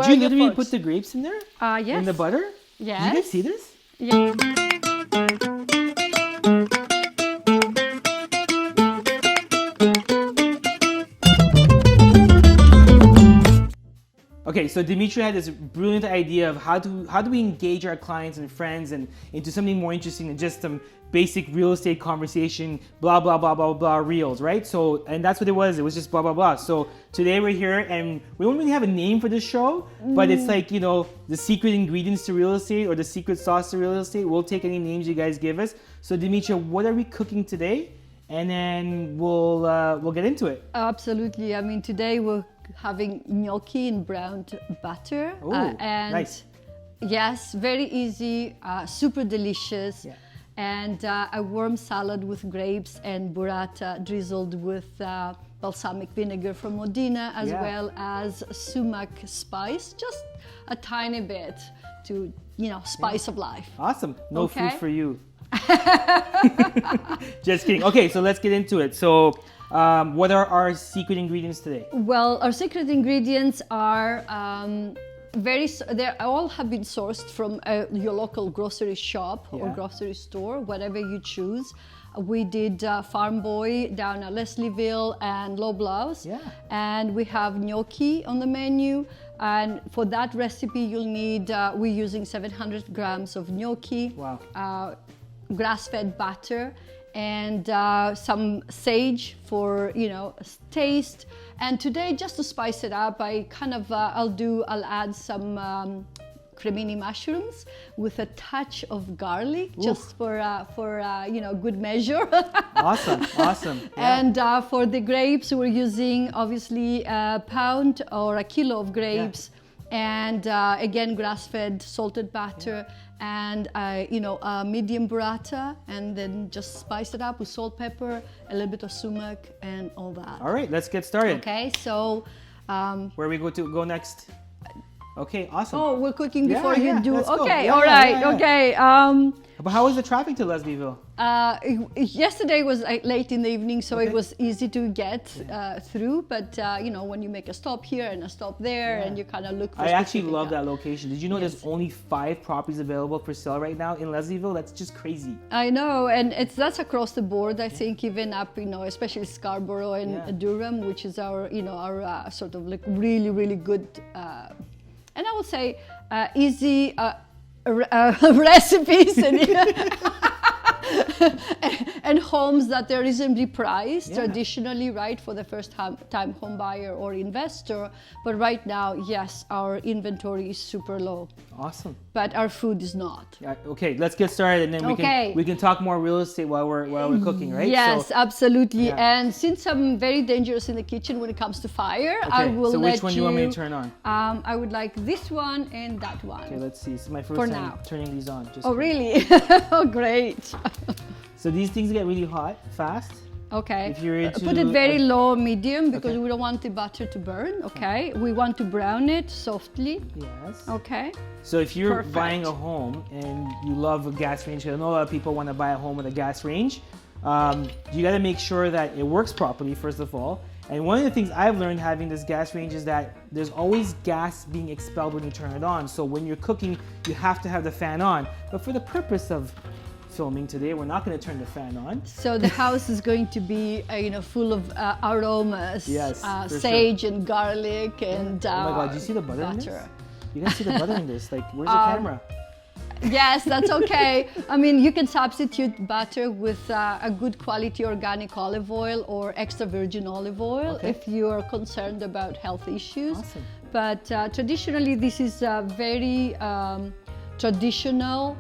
Do you literally put the grapes in there? Yes. In the butter? Yes. Did you guys see this? Yeah. Okay, so Dimitri had this brilliant idea of how do we engage our clients and friends and into something more interesting than just some basic real estate conversation, blah blah blah blah blah reels, right? So, and that's what it was. It was just blah blah blah. So today we're here, and we don't really have a name for this show, but it's like, you know, the secret ingredients to real estate or the secret sauce to real estate. We'll take any names you guys give us. So Dimitri, what are we cooking today? And then we'll get into it. Absolutely. I mean, today we're having gnocchi in browned butter. Ooh, and nice. Yes, very easy, super delicious. Yeah. And a warm salad with grapes and burrata drizzled with balsamic vinegar from Modena, as well as sumac spice, just a tiny bit to, you know, spice of life. Awesome. No Okay. food for you. Just kidding. Okay, so let's get into it. So what are our secret ingredients today? Well, our secret ingredients are they all have been sourced from your local grocery shop or grocery store, whatever you choose. We did Farm Boy down at Leslieville and Low Blouse. Yeah. And we have gnocchi on the menu. And for that recipe, you'll need, we're using 700 grams of gnocchi. Wow. Grass-fed butter and some sage for, you know, taste. And today, just to spice it up, I kind of I'll add some cremini mushrooms with a touch of garlic. Oof. Just for you know, good measure. Awesome. Yeah. And for the grapes, we're using obviously a pound or a kilo of grapes. And again, grass-fed salted butter. And you know, a medium burrata, and then just spice it up with salt, pepper, a little bit of sumac, and all that. All right, let's get started. Okay, so where we go next? Okay, awesome. Oh, we're cooking before you do. Let's go. Okay, Yeah, all right. yeah. Okay. But how was the traffic to Leslieville? Yesterday was late in the evening, so it was easy to get through. But you know, when you make a stop here and a stop there, and you kind of look for. I actually love that location. Did you know there's only 5 properties available for sale right now in Leslieville? That's just crazy. I know, and that's across the board. I think even up, you know, especially Scarborough and Durham, which is our, you know, our sort of like really good, and I would say easy recipes and homes that are reasonably priced traditionally, right, for the first time home buyer or investor. But right now, yes, our inventory is super low. Awesome. But our food is not. Okay, let's get started, and then we can talk more real estate while we're cooking, right? Yes, absolutely. And since I'm very dangerous in the kitchen when it comes to fire, I will so let which one do you want me to turn on? I would like this one and that one. Okay, let's see. This is my first time turning these on. Oh, really? Oh, great. So these things get really hot fast. Okay. If you're into, put it very low, medium, because we don't want the butter to burn. Okay. We want to brown it softly. Yes. Okay. So if you're buying a home and you love a gas range, because I know a lot of people want to buy a home with a gas range, you got to make sure that it works properly, first of all. And one of the things I've learned having this gas range is that there's always gas being expelled when you turn it on. So when you're cooking, you have to have the fan on. But for the purpose of filming today, we're not going to turn the fan on. So the house is going to be, you know, full of aromas. Yes, sage and garlic and oh my God, do you see the butter in this? You didn't see the butter in this. Like, where's the camera? Yes, that's okay. I mean, you can substitute butter with a good quality organic olive oil or extra virgin olive oil if you are concerned about health issues. Awesome. But traditionally, this is a very traditional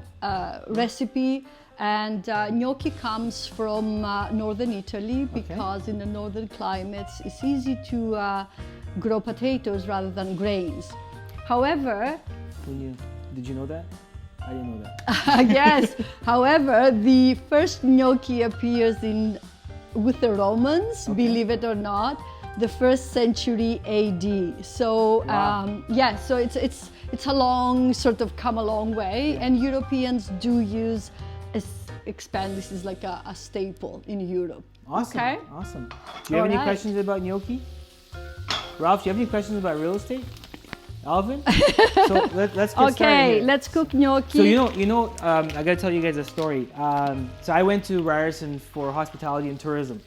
recipe. And gnocchi comes from northern Italy because in the northern climates, it's easy to grow potatoes rather than grains. However, did you know that? I didn't know that. Yes. However, the first gnocchi appears with the Romans, believe it or not, the 1st century AD. So so it's a long sort of come a long way, and Europeans do use expand. This is like a staple in Europe. Awesome. Okay. Awesome. Do you have any questions about gnocchi? Ralph, do you have any questions about real estate? Alvin? So let's get started Okay, here. let's cook gnocchi. So I gotta tell you guys a story. So I went to Ryerson for hospitality and tourism,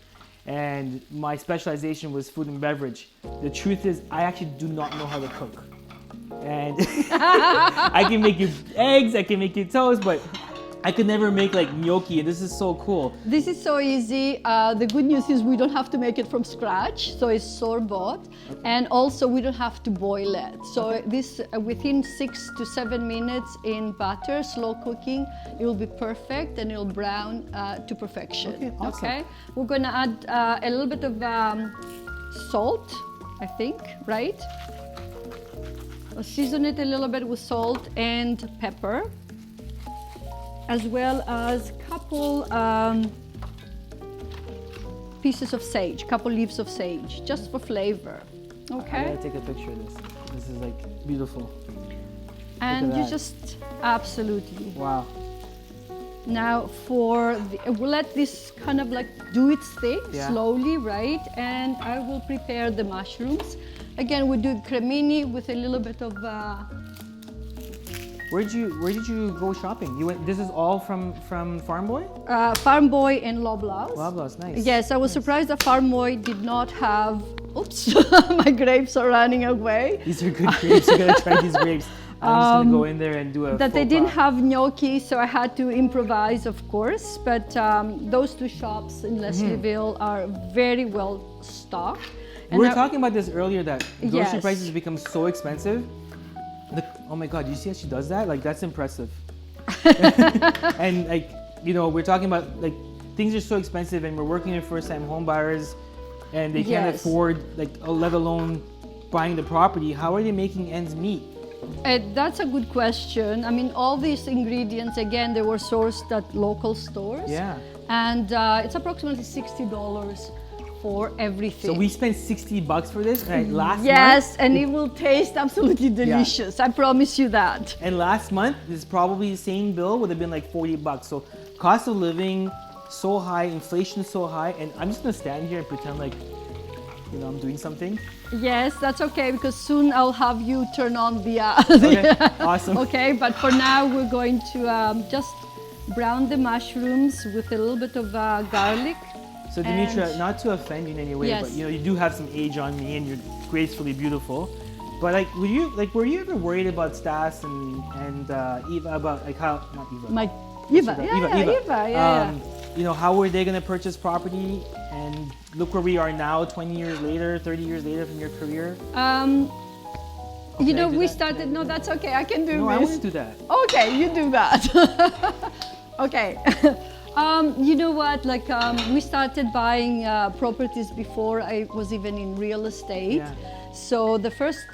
and my specialization was food and beverage. The truth is, I actually do not know how to cook, and I can make you eggs, I can make you toast, but I could never make like gnocchi, and this is so cool. This is so easy. The good news is we don't have to make it from scratch, so it's store-bought, and also we don't have to boil it. So this within 6 to 7 minutes in butter, slow cooking, it will be perfect and it'll brown to perfection. Okay, awesome. Okay, we're gonna add a little bit of salt, I think, right? I'll season it a little bit with salt and pepper, as well as a couple pieces of sage, couple leaves of sage, just for flavor. I Okay, gotta take a picture of this. This is like beautiful. and you that. just absolutely. Wow. Now we'll let this kind of like do its thing slowly, right? And I will prepare the mushrooms. Again, we do cremini with a little bit of. Where did you go shopping? You went. This is all from Farm Boy? Farm Boy and Loblaws. Loblaws, nice. Yes, I was surprised that Farm Boy did not have. Oops, my grapes are running away. These are good grapes. You gotta try these grapes. I'm just gonna go in there and do a. That they faux didn't pas. have gnocchi, so I had to improvise, of course. But those two shops in Leslieville are very well stocked. We were talking about this earlier, that grocery Yes. prices become so expensive. Oh my God, you see how she does that? Like, that's impressive. And like, we're talking about like things are so expensive, and we're working with first-time home buyers, and they can't Yes. afford, like, let alone buying the property. How are they making ends meet? That's a good question. I mean, all these ingredients, again, they were sourced at local stores. Yeah. And it's approximately $60 for everything. So we spent $60 for this, and last Yes, month. and it will taste absolutely delicious. I promise you that. And last month, this probably the same bill would have been like $40. So cost of living so high, inflation so high, and I'm just gonna stand here and pretend like, I'm doing something. Yes, that's okay, because soon I'll have you turn on the. Okay, awesome. Okay, but for now we're going to just brown the mushrooms with a little bit of garlic. So Dimitra, And- not to offend you in any way, Yes. but you do have some age on me, and you're gracefully beautiful. But like, were you ever worried about Stas and Eva, about like how, not Eva? My What's Eva, her yeah, name? Eva, yeah. How were they gonna purchase property? And look where we are now, 20 years later, 30 years later from your career. Can I do that? started. No, that's okay. I can do No, I this. want to do that. Okay, you do that. Okay. You know what? Like we started buying properties before I was even in real estate. Yeah. So the first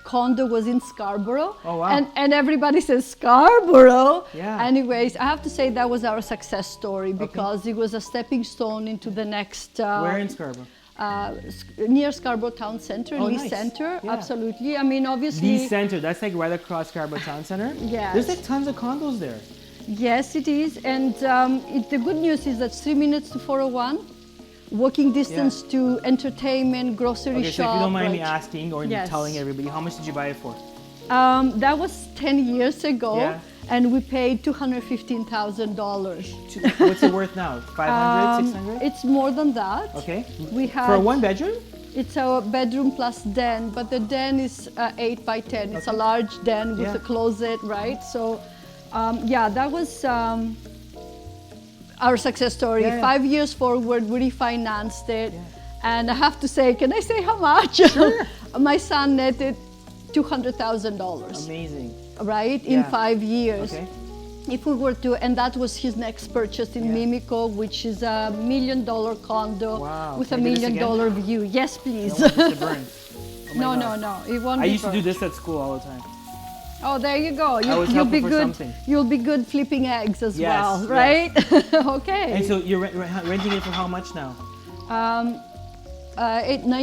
condo was in Scarborough. Oh, wow. And everybody says Scarborough. Yeah. Anyways, I have to say that was our success story because it was a stepping stone into the next. Where in Scarborough? Near Scarborough Town Center, Oh, Lee nice. Center. Yeah. Absolutely. I mean, obviously. The Center, that's like right across Scarborough Town Center. Yes. There's like tons of condos there. Yes, it is. And the good news is that 3 minutes to 401, walking distance to entertainment, grocery Okay, so shop. if you don't mind me right? asking or Yes. telling everybody, how much did you buy it for? That was 10 years ago, Yeah. and we paid $215,000. What's it worth now? 500, 600? It's more than that. Okay. We had, For a one bedroom? It's a bedroom plus den, but the den is 8 by 10. It's a large den with Yeah. a closet, right? So, yeah, that was our success story. Yeah, yeah. 5 years forward, we refinanced it. Yeah. And I have to say, can I say how much? Sure. My son netted $200,000, Amazing. right, in Yeah. 5 years. Okay. If we were to, and that was his next purchase in Yeah. Mimico, which is a $1 million condo Wow. with Can a I $1 do this million again? view. Yes, I please. don't want this to burn. Oh my No, God. no, it won't I be used to do burnt. this at school all the time. Oh, there you go. I was You'll be helping for good. something. You'll be good flipping eggs as Yes, well, yes. right? Okay. And so you're renting it for how much now?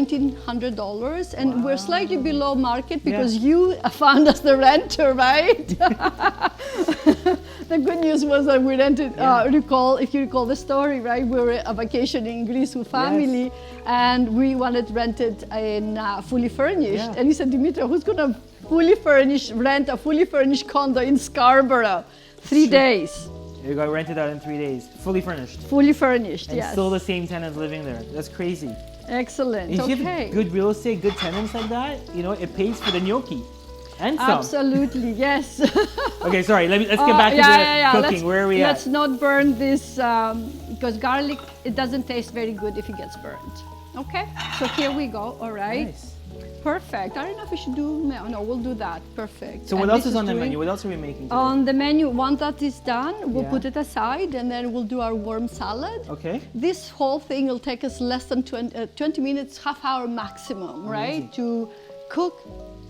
$1,900, and we're slightly below market because you found us the renter, right? The good news was that we rented. If you recall the story, right? We were on vacation in Greece with family, and we wanted rented in fully furnished. Yeah. And he said, Dimitra, who's gonna rent a fully furnished condo in Scarborough. 3 days. It got rented out in 3 days, fully furnished. Fully furnished, And yes. still the same tenants living there. That's crazy. Excellent. And if you Okay. have good real estate, good tenants like that, you know, it pays for the gnocchi. And some. Absolutely, yes. Okay, sorry. Let's get back to cooking. Where are we at? Let's not burn this because garlic, it doesn't taste very good if it gets burnt. Okay, so here we go. All right. Nice. Perfect. I don't know if we should do, no, we'll do that. Perfect. So what else is on the menu? What else are we making today? On the menu, once that is done, we'll Yeah. put it aside and then we'll do our warm salad. Okay. This whole thing will take us less than 20 minutes, half hour maximum, right? Amazing. To cook,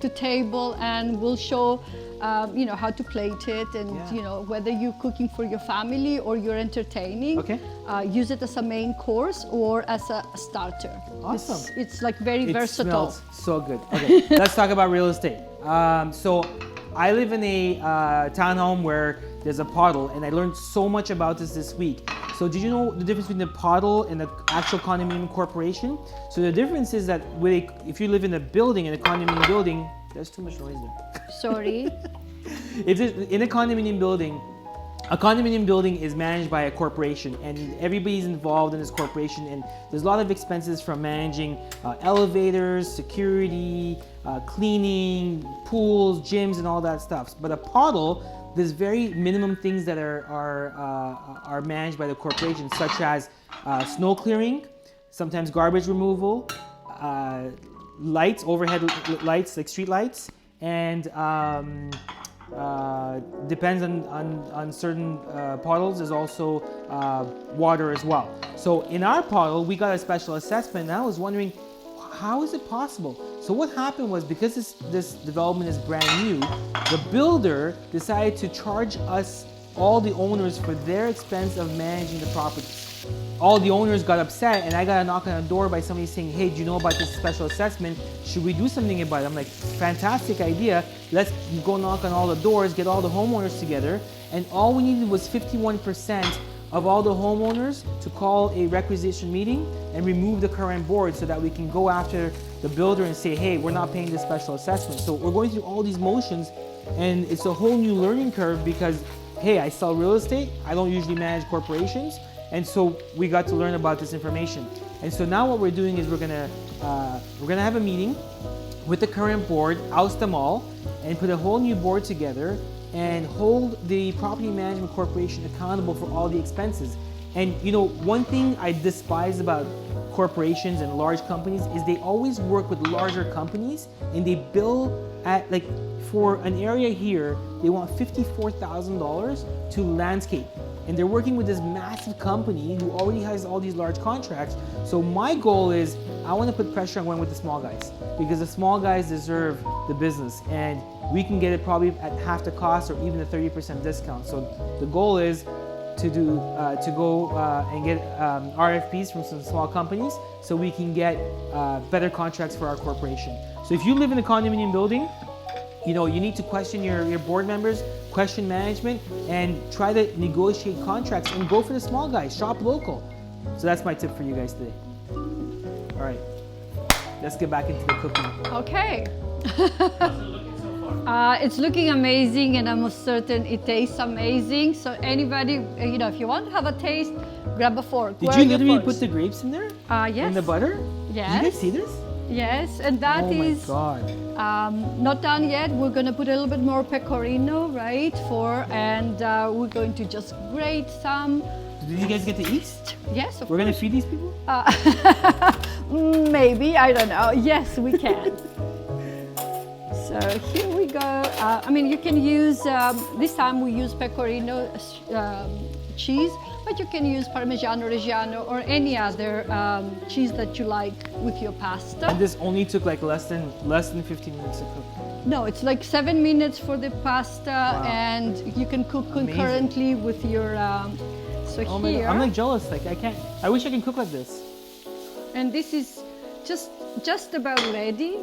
to table, and we'll show, you know, how to plate it and, Yeah. you know, whether you're cooking for your family or you're entertaining. Okay. Use it as a main course or as a starter. Awesome. It's like very It versatile. smells so good. Okay, let's talk about real estate. So I live in a townhome where there's a puddle, and I learned so much about this week. So did you know the difference between the puddle and the actual condominium corporation? So the difference is that if you live in a building, in a condominium building, there's too much noise there. Sorry. If it's in a condominium building is managed by a corporation, and everybody's involved in this corporation, and there's a lot of expenses from managing elevators, security, cleaning, pools, gyms, and all that stuff. But a puddle, there's very minimum things that are managed by the corporation, such as snow clearing, sometimes garbage removal, lights, overhead lights like street lights, and depends on certain puddles. There's also water as well. So in our puddle, we got a special assessment, and I was wondering, how is it possible? So what happened was, because this development is brand new, the builder decided to charge us, all the owners, for their expense of managing the properties. All the owners got upset, and I got a knock on the door by somebody saying, hey, do you know about this special assessment? Should we do something about it? I'm like, fantastic idea. Let's go knock on all the doors, get all the homeowners together. And all we needed was 51% of all the homeowners to call a requisition meeting and remove the current board, so that we can go after the builder and say, hey, we're not paying this special assessment. So we're going through all these motions, and it's a whole new learning curve because, hey, I sell real estate. I don't usually manage corporations. And so we got to learn about this information. And so now what we're doing is we're gonna have a meeting with the current board, oust them all, and put a whole new board together and hold the property management corporation accountable for all the expenses. And you know, one thing I despise about corporations and large companies is they always work with larger companies, and they bill at, like, for an area here, they want $54,000 to landscape. And they're working with this massive company who already has all these large contracts. So my goal is, I want to put pressure on going with the small guys, because the small guys deserve the business, and we can get it probably at half the cost or even a 30% discount. So the goal is to go and get RFPs from some small companies, so we can get better contracts for our corporation. So if you live in a condominium building, you know, you need to question your board members, question management, and try to negotiate contracts and go for the small guys, shop local. So that's my tip for you guys today. All right, let's get back into the cooking. Okay. It's looking amazing, and I'm certain it tastes amazing. So anybody, you know, if you want to have a taste, grab a fork. Did you literally put the grapes in there? Yes. In the butter? Yes. Did you guys see this? Yes, and that is God. not done yet. We're going to put a little bit more pecorino, right? And we're going to just grate some. Did you guys get to eat? Yes, of We're course. gonna feed these people? Maybe, I don't know. Yes, we can. So here we go. I mean, you can use, this time we use pecorino cheese, but you can use Parmigiano Reggiano or any other cheese that you like with your pasta. And this only took like less than 15 minutes to cook. No, it's like 7 minutes for the pasta, Wow. and you can cook concurrently with your. So Oh my here, God. I'm like jealous. Like I wish I can cook like this. and this is just about ready.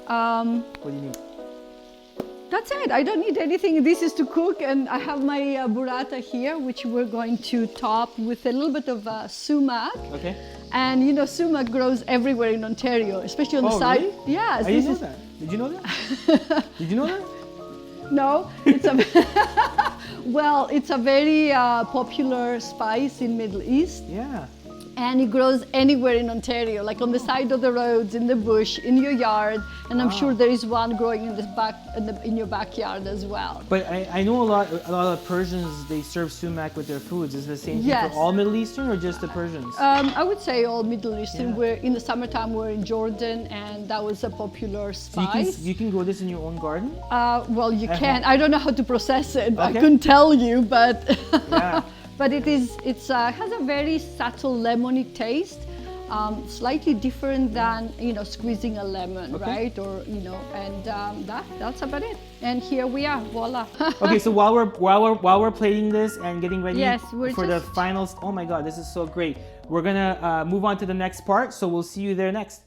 What do you need? That's it. I don't need anything. This is to cook, and I have my burrata here, which we're going to top with a little bit of sumac. Okay. And you know, sumac grows everywhere in Ontario, especially on the side. Really? Yes. I didn't know that. Did you know that? Did you know that? No, it's a well, it's a very popular spice in Middle East. Yeah. And it grows anywhere in Ontario, like on the side of the roads, in the bush, in your yard, and I'm sure there is one growing in in your backyard as well. But I know a lot of Persians, they serve sumac with their foods. Is it the same thing Yes. for all Middle Eastern or just the Persians? I would say all Middle Eastern. Yeah. We're in the summertime. We're in Jordan, and that was a popular So spice. you can grow this in your own garden? Well, you can. I don't know how to process it. I Okay. couldn't tell you, but Yeah. but has a very subtle lemony taste. Slightly different than squeezing a lemon, Okay. right? Or and that's about it. And here we are, voila. Okay, so while we're plating this and getting ready Yes, we're for the just- finals, oh my God, this is so great. We're gonna move on to the next part, so we'll see you there next.